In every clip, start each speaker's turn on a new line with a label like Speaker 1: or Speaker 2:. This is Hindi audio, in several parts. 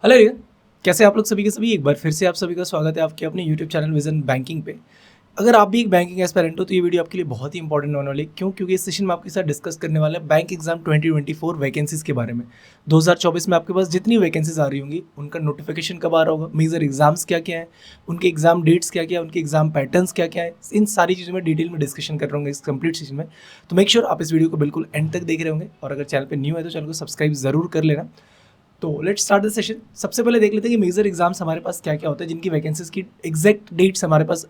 Speaker 1: हेलो रिया, कैसे आप लोग सभी के सभी। एक बार फिर से आप सभी का स्वागत है आपके अपने यूट्यूब चैनल विजन बैंकिंग पे। अगर आप भी एक बैंकिंग एस्पिरेंट हो तो ये वीडियो आपके लिए बहुत ही इंपॉर्टेंट होने वाली है। क्यों? क्योंकि इस सेशन में आपके साथ डिस्कस करने वाला है बैंक एग्जाम 2024 वैकेंसीज के बारे में। 2024 में आपके पास जितनी वैकेंसीज आ रही होंगी उनका नोटिफिकेशन कब आ रहा होगा, मेजर एग्जाम्स क्या क्या है, उनके एग्जाम डेट्स क्या क्या है, उनके एग्जाम पैटर्न्स क्या क्या है, इन सारी चीज़ों में डिटेल में डिस्कशन कर रहे होंगे इस कंप्लीट सेशन में। तो मेक श्योर आप इस वीडियो को बिल्कुल एंड तक देख रहे होंगे, और अगर चैनल पर न्यू है तो चैनल को सब्सक्राइब जरूर कर लेना। तो लेट्स स्टार्ट द सेशन। सबसे पहले देख लेते हैं कि मेजर एग्जाम्स हमारे पास क्या क्या होता है, जिनकी वैकेंसीज की एग्जैक्ट डेट्स हमारे पास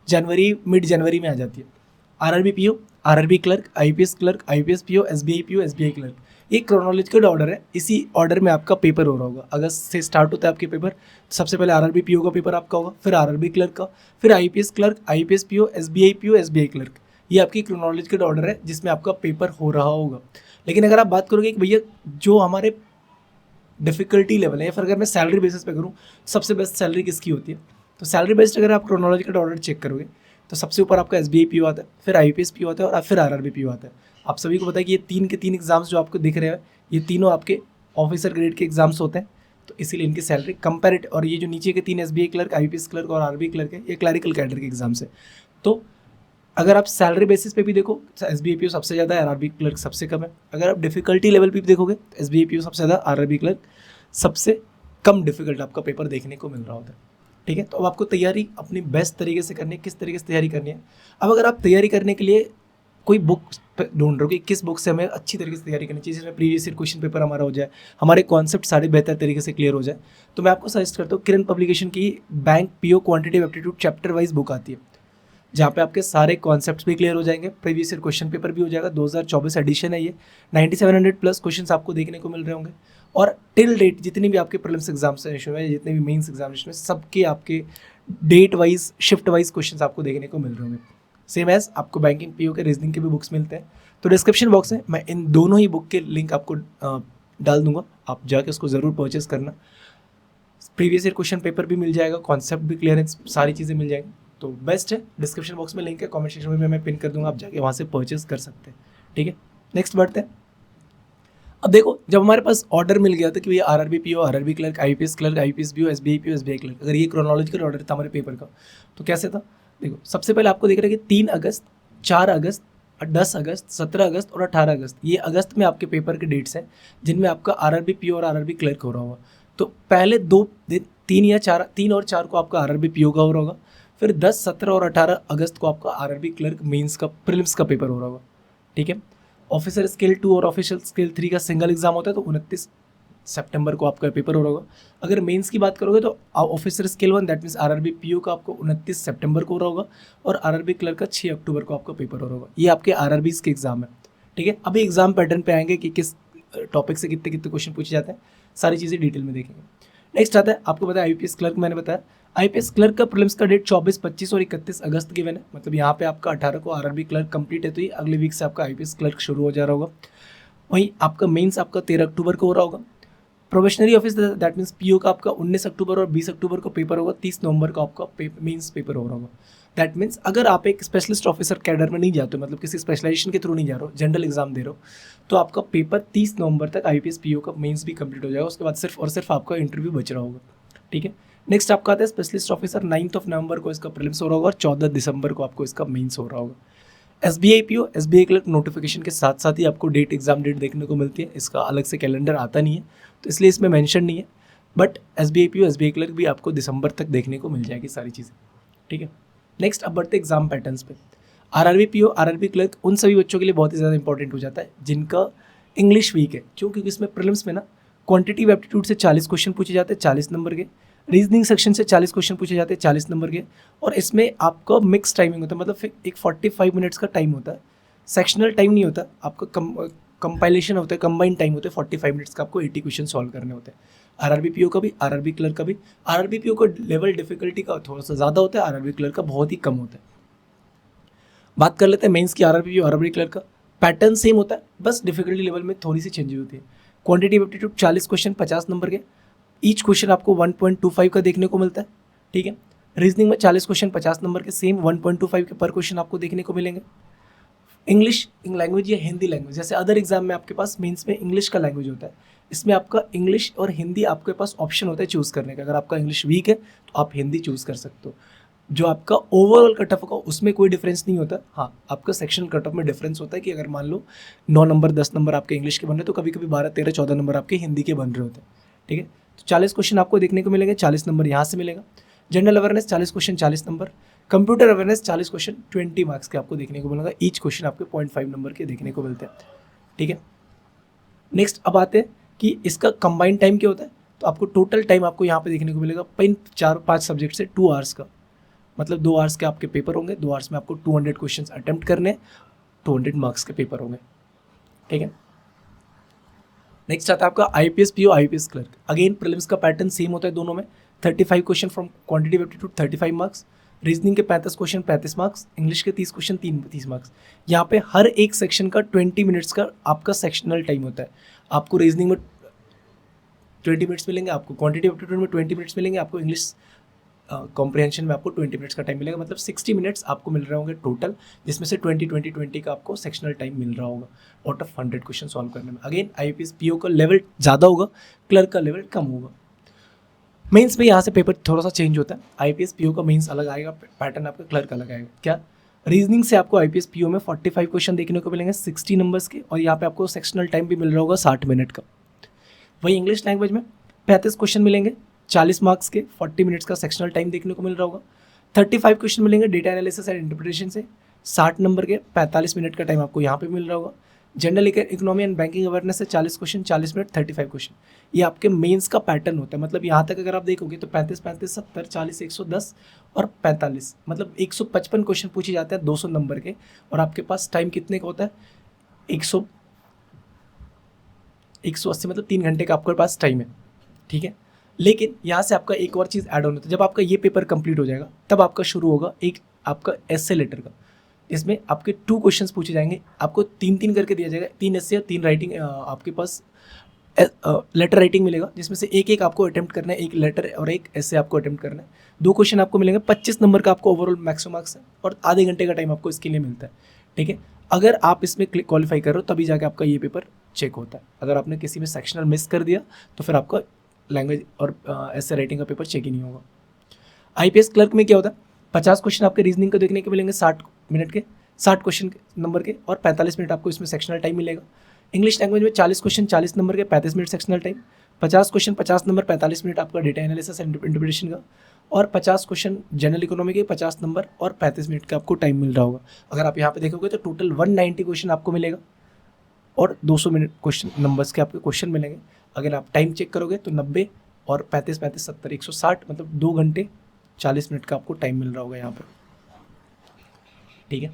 Speaker 1: मिड जनवरी में आ जाती है। RRB PO, RRB clerk, IPS clerk, IPS PO, SBI clerk. ये क्रोनोलॉजिकल ऑर्डर है, इसी ऑर्डर में आपका पेपर हो रहा होगा। अगस्त से स्टार्ट होता है आपके पेपर। सबसे पहले आरआरबी पीओ का पेपर आपका होगा, फिर आरआरबी क्लर्क का, फिर IPS clerk, IPS PO, SBI clerk. ये आपकी क्रोनोलॉजिकल ऑर्डर है जिसमें आपका पेपर हो रहा होगा। लेकिन अगर आप बात करोगे कि भैया जो हमारे डिफिकल्टी लेवल है, या फिर अगर मैं सैलरी बेसिस पे करूँ सबसे बेस्ट सैलरी किसकी होती है, तो सैलरी बेस्ड अगर आप क्रोनोलॉजिकल ऑर्डर चेक करोगे तो सबसे ऊपर आपका एसबीआई पीओ आता है, फिर आईपीएस पीओ आता है और फिर आरआरबी पीओ आता है। आप सभी को पता है कि ये तीन के तीन एग्जाम्स जो आपको दिख रहे हैं ये तीनों आपके ऑफिसर ग्रेड के एग्जाम्स होते हैं, तो इसीलिए इनकी सैलरी कंपेरेटिव। और ये जो नीचे के तीन एसबीआई क्लर्क, आईपीएस क्लर्क और आरबी क्लर्क है, ये क्लरिकल कैडर के एग्जाम्स है। तो अगर आप सैलरी बेसिस पे भी देखो एसबीआई पीओ सबसे ज़्यादा है, आरआरबी क्लर्क सबसे कम है। अगर आप डिफिकल्टी लेवल पे भी देखोगे तो एसबीआई पीओ सबसे ज़्यादा, आरआरबी क्लर्क सबसे कम डिफिकल्ट आपका पेपर देखने को मिल रहा होता है। ठीक है, तो अब आपको तैयारी अपनी बेस्ट तरीके से करनी है। किस तरीके से तैयारी करनी है? अब अगर आप तैयारी करने के लिए कोई बुक ढूंढ रहे हो कि किस बुक से हमें अच्छी तरीके से तैयारी करनी चाहिए, जिसमें प्रीवियस ईयर क्वेश्चन पेपर हमारा हो जाए, हमारे कॉन्सेप्ट सारे बेहतर तरीके से क्लियर हो जाए, तो मैं आपको सजेस्ट करता हूँ किरण पब्लिकेशन की bank PO quantitative aptitude chapter wise book आती है, जहाँ पे आपके सारे कॉन्सेप्ट्स भी क्लियर हो जाएंगे, प्रीवियस ईयर क्वेश्चन पेपर भी हो जाएगा। 2024 एडिशन है ये, 9700 प्लस क्वेश्चंस आपको देखने को मिल रहे होंगे। और टिल डेट जितनी भी आपके प्रीलिम्स एग्जामिनेशन में, जितने भी मेंस एग्जामिनेशन में, सबके आपके date wise shift wise questions आपको देखने को मिल रहे होंगे। सेम एज आपको बैंकिंग पीओ के रीजनिंग के भी बुक्स मिलते हैं, तो डिस्क्रिप्शन बॉक्स में मैं इन दोनों ही बुक के लिंक आपको डाल दूंगा, आप जाके उसको ज़रूर परचेज करना। प्रीवियस ईयर क्वेश्चन पेपर भी मिल जाएगा, कॉन्सेप्ट भी क्लियर है, सारी चीज़ें मिल जाएंगी। तो बेस्ट है, डिस्क्रिप्शन बॉक्स में लिंक है, कमेंट सेक्शन में मैं पिन कर दूंगा, आप जाके वहाँ से परचेज कर सकते हैं। ठीक है, नेक्स्ट बढ़ते हैं। अब देखो, जब हमारे पास ऑर्डर मिल गया था कि भैया RRB PO, RRB clerk, IPS PO, SBI PO, SBI clerk, अगर ये क्रोनोलॉजिकल ऑर्डर था हमारे पेपर का, तो कैसे था? देखो, सबसे पहले आपको दिख रहा है कि 3 अगस्त, 4 अगस्त, 10 अगस्त, 17 अगस्त और 18 अगस्त, ये अगस्त में आपके पेपर के डेट्स हैं जिनमें आपका आरआरबी पीओ और आरआरबी क्लर्क हो रहा होगा। तो पहले 2 दिन, 3 और 4 को आपका आरआरबी पीओ का हो रहा होगा, फिर 10, 17 और 18 अगस्त को आपका आरआरबी क्लर्क मेंस का प्रीलिम्स का पेपर हो रहा होगा। ठीक है, ऑफिसर स्केल 2 और ऑफिशियल स्केल 3 का सिंगल एग्जाम होता है, तो 29 सितंबर को आपका पेपर हो रहा होगा। अगर मेंस की बात करोगे तो officer scale 1 that means RRB PO का आपको 29 सितंबर को हो रहा होगा, और आरआरबी क्लर्क का 6 अक्टूबर को आपका पेपर हो रहा होगा। ये आपके आरआरबीज के एग्जाम है। ठीक है, अभी एग्जाम पैटर्न पे आएंगे कि किस टॉपिक से कितने कितने क्वेश्चन पूछे जाते हैं, सारी चीज़ें डिटेल में देखेंगे। नेक्स्ट आता है, आपको पता है आईपीएस क्लर्क, मैंने बताया आईपीएस क्लर्क का प्रीलिम्स का डेट 24, 25 और 31 अगस्त गिवन है, मतलब यहाँ पे आपका 18 को आरआरबी क्लर्क कंप्लीट है, तो ये अगले वीक से आपका आईपीएस क्लर्क शुरू हो जा रहा होगा। वहीं आपका मेंस आपका 13 अक्टूबर को हो रहा होगा। Probationary officer that means PO का आपका 19 अक्टूबर और 20 अक्टूबर को पेपर होगा, 30 नवंबर को आपका मेंस पेपर हो रहा होगा। दैट मीन्स अगर आप एक स्पेशलिस्ट ऑफिसर कैडर में नहीं जाते हो, मतलब किसी स्पेशलाइजेशन के थ्रू नहीं जा रहे हो, जनरल एग्जाम दे रहे हो, तो आपका पेपर 30 नवंबर तक आईपीएस पीओ का मेंस भी कंप्लीट हो जाएगा। उसके बाद सिर्फ और सिर्फ आपका इंटरव्यू बच रहा होगा। ठीक है, नेक्स्ट आपका आता है स्पेशलिस्ट ऑफिसर, 9 नवंबर को इसका प्रीलिम्स हो रहा होगा और 14 दिसंबर को आपको इसका मेंस हो रहा होगा। SBI PO, SBI clerk notification के साथ साथ ही आपको एग्जाम डेट देखने को मिलती है, इसका अलग से कैलेंडर आता नहीं है, तो इसलिए इसमें मेंशन नहीं है। But SBI PO, SBI clerk भी आपको दिसंबर तक देखने को मिल जाएगी सारी चीज़ें। ठीक है, नेक्स्ट अब बढ़ते एग्जाम पैटर्न्स पे। आरआरबी पीओ, आरआरबी क्लर्क उन सभी बच्चों के लिए बहुत ही ज़्यादा इंपॉर्टेंट हो जाता है जिनका इंग्लिश वीक है, क्योंकि इसमें प्रीलिम्स में ना क्वांटिटिव एप्टीट्यूड से 40 क्वेश्चन पूछे जाते हैं, 40 नंबर के, रीजनिंग सेक्शन से 40 क्वेश्चन पूछे जाते हैं, 40 नंबर के, और इसमें आपका मिक्स टाइमिंग होता है, मतलब एक 45 मिनट्स का टाइम होता है, सेक्शनल टाइम नहीं होता आपका, कंपाइलेशन होता है, कंबाइंड टाइम होता है 45 मिनट्स का, आपको 80 क्वेश्चन सॉल्व करने होते हैं। आरआरबी पीओ का भी, आरआरबी क्लर्क का भी। आरआरबी पीओ का लेवल डिफिकल्टी का थोड़ा सा ज़्यादा होता है, आरआरबी क्लर्क का बहुत ही कम होता है। बात कर लेते हैं मेंस की, आरआरबी पीओ, आरआरबी क्लर्क का पैटर्न सेम होता है, बस डिफिकल्टी लेवल में थोड़ी सी चेंज होती है। क्वांटिटी एप्टीट्यूड 40 क्वेश्चन 50 नंबर के, ईच क्वेश्चन आपको 1.25 का देखने को मिलता है। ठीक है, रीजनिंग में 40 क्वेश्चन 50 नंबर के, सेम 1.25 के पर क्वेश्चन आपको देखने को मिलेंगे। इंग्लिश लैंग्वेज या हिंदी लैंग्वेज, जैसे अदर एग्जाम में आपके पास मेंस में इंग्लिश का लैंग्वेज होता है, इसमें आपका इंग्लिश और हिंदी आपके पास ऑप्शन होता है चूज़ करने का। अगर आपका इंग्लिश वीक है तो आप हिंदी चूज़ कर सकते हो। जो आपका ओवरऑल कट ऑफ होगा उसमें कोई डिफरेंस नहीं होता। हाँ, आपका सेक्शनल कट ऑफ में डिफरेंस होता है कि अगर मान लो 9 नंबर 10 नंबर आपके इंग्लिश के बन रहे तो कभी कभी 12 13 14 नंबर आपके हिंदी के बन रहे होते हैं। ठीक है, तो 40 क्वेश्चन आपको देखने को मिलेंगे, 40 नंबर यहाँ से मिलेगा। General awareness 40 question 40 number. Computer awareness 40 question 20 marks के आपको देखने को मिलेगा। ईच क्वेश्चन आपके 0.5 नंबर के देखने को मिलते हैं। ठीक है, नेक्स्ट अब आते हैं कि इसका कंबाइंड टाइम क्या होता है। तो आपको टोटल टाइम आपको यहाँ पे देखने को मिलेगा 4-5 सब्जेक्ट से 2 आवर्स का, मतलब 2 आवर्स के आपके पेपर होंगे। 2 आवर्स में आपको 200 क्वेश्चंस अटेम्प्ट करने, 200 मार्क्स के पेपर होंगे। ठीक है, नेक्स्ट आता है आपका IPS PO IPS clerk. Again prelims का पैटर्न सेम होता है दोनों में। 35 question from quantity aptitude 35 marks, reasoning के 35 क्वेश्चन 35 मार्क्स, इंग्लिश के 30 क्वेश्चन 30 मार्क्स। यहाँ पे हर एक सेक्शन का 20 मिनट्स का आपका सेक्शनल टाइम होता है। आपको रीजनिंग में 20 मिनट्स मिलेंगे, आपको क्वांटिटी एप्टीट्यूड में 20 मिनट्स मिलेंगे, आपको इंग्लिश कॉम्प्रिहेंशन में आपको 20 मिनट्स का टाइम मिलेगा। मतलब 60 मिनट्स आपको मिल रहे होंगे टोटल, जिसमें से 20 का आपको सेक्शनल टाइम मिल रहा होगा आउट ऑफ 100 क्वेश्चन सॉल्व करने में। अगेन आईपीएस पीओ का लेवल ज़्यादा होगा, क्लर्क का लेवल कम होगा। मेंस में यहाँ से पेपर थोड़ा सा चेंज होता है। आईपीएस पीओ का मेंस अलग आएगा, पैटर्न आपका क्लर्क अलग आएगा। क्या रीजनिंग से आपको आईपीएस पीओ में 45 क्वेश्चन देखने को मिलेंगे 60 नंबर्स के, और यहाँ पे आपको सेक्शनल टाइम भी मिल रहा होगा 60 मिनट का। वही इंग्लिश लैंग्वेज में 35 क्वेश्चन मिलेंगे 40 मार्क्स के, 40 मिनट्स का सेक्शनल टाइम देखने को मिल रहा होगा। 35 क्वेश्चन मिलेंगे डेटा एनालिसिस एंड इंटरप्रिटेशन से, 60 नंबर के 45 मिनट का टाइम आपको यहाँ पे मिल रहा होगा। General economy and banking awareness से 40 क्वेश्चन 40 मिनट 35 क्वेश्चन। ये आपके मेंस का पैटर्न होता है। मतलब यहाँ तक अगर आप देखोगे तो 35 35 70 40 110 और 45, मतलब 155 क्वेश्चन पूछे जाते हैं 200 नंबर के, और आपके पास टाइम कितने का होता है 180, मतलब 3 घंटे का आपके पास टाइम है। ठीक है, लेकिन यहाँ से आपका एक और चीज़ ऐड ऑन होता है। जब आपका ये पेपर कंप्लीट हो जाएगा तब आपका शुरू होगा एक आपका एस्से लेटर का। इसमें आपके 2 क्वेश्चंस पूछे जाएंगे, आपको 3-3 करके दिया जाएगा, 3 एस्से और 3 राइटिंग आपके पास लेटर राइटिंग मिलेगा, जिसमें से एक आपको अटेम्प्ट करना है, एक लेटर और एक एस्से आपको अटेम्प्ट करना है। 2 क्वेश्चन आपको मिलेंगे, 25 नंबर का आपको ओवरऑल मैक्सिमम मार्क्स है, और आधे घंटे का टाइम आपको इसके लिए मिलता है। ठीक है, अगर आप इसमें क्वालिफाई कर रहे हो तभी जाके आपका ये पेपर चेक होता है। अगर आपने किसी में सेक्शनल मिस कर दिया तो फिर आपका लैंग्वेज और ऐसे राइटिंग का पेपर चेक ही नहीं होगा। आईपीएस क्लर्क में क्या होता है, 50 क्वेश्चन आपके रीजनिंग को देखने को मिलेंगे 60 मिनट के, 60 क्वेश्चन नंबर के, और 45 मिनट आपको इसमें सेक्शनल टाइम मिलेगा। इंग्लिश लैंग्वेज में 40 क्वेश्चन 40 नंबर के, 35 minute sectional time, 50 question 50 number 45 minute आपका डेटा एनालिसिस एंड इंटरप्रिटेशन का, और 50 क्वेश्चन जनरल इकोनॉमी के 50 नंबर और 35 मिनट का आपको टाइम मिल रहा होगा। अगर आप यहाँ पे देखोगे तो टोटल 190 क्वेश्चन आपको मिलेगा, और 200 मिनट क्वेश्चन नंबर्स के आपके क्वेश्चन मिलेंगे। अगर आप टाइम चेक करोगे तो 90 और 35 35 70 160, मतलब 2 घंटे 40 मिनट का आपको टाइम मिल रहा होगा यहाँ पर। ठीक है,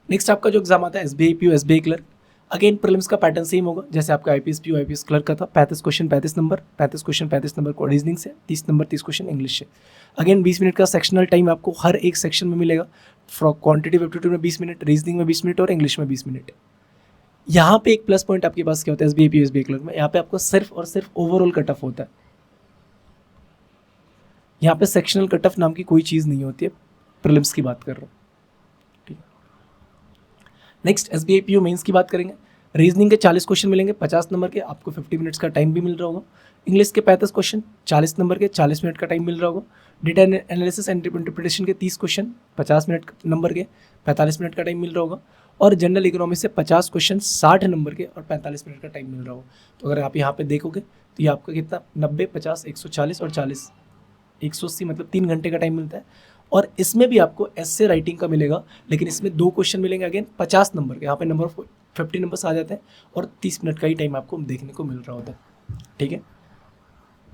Speaker 1: नेक्स्ट आपका जो एग्जाम आता है SBI PO SBI clerk. Again prelims का पैटर्न सेम होगा जैसे आपका आईपीएस पीओ आईपीएस क्लर्क का था। 35 क्वेश्चन 35 नंबर, 35 क्वेश्चन 35 नंबर को रीजनिंग से, 30 नंबर 30 क्वेश्चन इंग्लिश से। अगेन 20 मिनट का सेक्शनल टाइम आपको हर एक सेक्शन में मिलेगा। फ्रॉम क्वांटिटेटिव एप्टीट्यूड में 20 मिनट, रीजनिंग में 20 मिनट और इंग्लिश में 20 मिनट। यहाँ पे एक प्लस पॉइंट आपके पास क्या होता है एसबीआई पीओ एसबीआई क्लर्क में, यहाँ पे आपको सिर्फ और सिर्फ ओवरऑल कट ऑफ होता है। यहाँ पे सेक्शनल कट ऑफ नाम की कोई चीज़ नहीं होती है, प्रीलिम्स की बात कर रहा हूँ। ठीक है, नेक्स्ट एसबीआई पीओ मेंस की बात करेंगे। रीजनिंग के 40 क्वेश्चन मिलेंगे 50 नंबर के, आपको 50 मिनट्स का टाइम भी मिल रहा होगा। इंग्लिश के 35 क्वेश्चन 40 नंबर के, 40 मिनट का टाइम मिल रहा होगा। डेटा एनालिसिस एंड इंटरप्रिटेशन के 30 क्वेश्चन 50 मिनट नंबर के, 45 मिनट का टाइम मिल रहा होगा। और जनरल इकोनॉमी से 50 क्वेश्चन 60 नंबर के और 45 मिनट का टाइम मिल रहा होगा। तो अगर आप यहाँ पे देखोगे तो ये आपका कितना 90 50 140 और 40 180, मतलब 3 घंटे का टाइम मिलता है। और इसमें भी आपको एस्से राइटिंग का मिलेगा, लेकिन इसमें 2 क्वेश्चन मिलेंगे अगेन 50 नंबर के। यहाँ पे नंबर 50 नंबर्स आ जाते हैं और 30 मिनट का ही टाइम आपको देखने को मिल रहा होता है। ठीक है,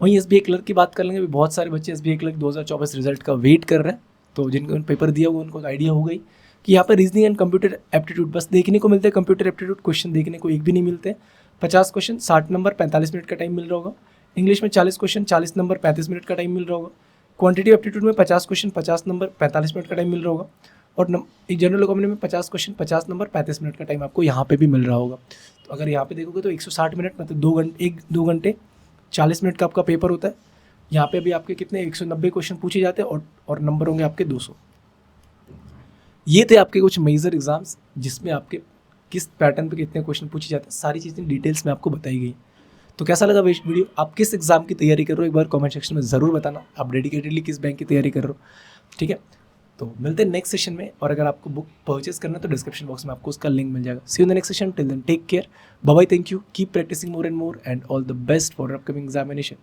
Speaker 1: वहीं एसबीआई क्लर्क की बात कर लेंगे। भी बहुत सारे बच्चे एसबीआई क्लर्क 2024 रिजल्ट का वेट कर रहे हैं, तो जिनको पेपर दिया हुआ उनको आइडिया हो गई कि यहाँ पर रीजनिंग एंड कंप्यूटर एप्टीट्यूड बस देखने को मिलते हैं। कंप्यूटर एप्टीट्यूड क्वेश्चन देखने को एक भी नहीं मिलते। 50 क्वेश्चन 60 नंबर 45 मिनट का टाइम मिल रहा होगा। इंग्लिश में 40 क्वेश्चन 40 नंबर 35 मिनट का टाइम मिल रहा होगा। क्वांटिटी एप्टीट्यूड में 50 क्वेश्चन 50 नंबर 45 मिनट का टाइम मिल रहा होगा। और एक जनरल इकोनॉमी में 50 क्वेश्चन 50 नंबर 35 मिनट का टाइम आपको यहाँ पे भी मिल रहा होगा। तो अगर यहाँ पे देखोगे तो 160 मिनट, मतलब 2 घंटे 40 मिनट का आपका पेपर होता है। यहाँ पे भी आपके कितने 190 क्वेश्चन पूछे जाते हैं और नंबर होंगे आपके 200। ये थे आपके कुछ मेजर एग्जाम्स जिसमें आपके किस पैटर्न पे कितने क्वेश्चन पूछे जाते हैं, सारी चीज़ें डिटेल्स में आपको बताई गई। तो कैसा लगा वीडियो, आप किस एग्जाम की तैयारी कर रहे हो एक बार कमेंट सेक्शन में ज़रूर बताना, आप डेडिकेटेडली किस बैंक की तैयारी कर रहे हो, ठीक है। तो मिलते हैं नेक्स्ट सेशन में, और अगर आपको बुक परचेज करना है तो डिस्क्रिप्शन बॉक्स में आपको उसका लिंक मिल जाएगा। See you in the next session, till then take care, bye bye, thank you, keep practicing more and all the best for upcoming examination.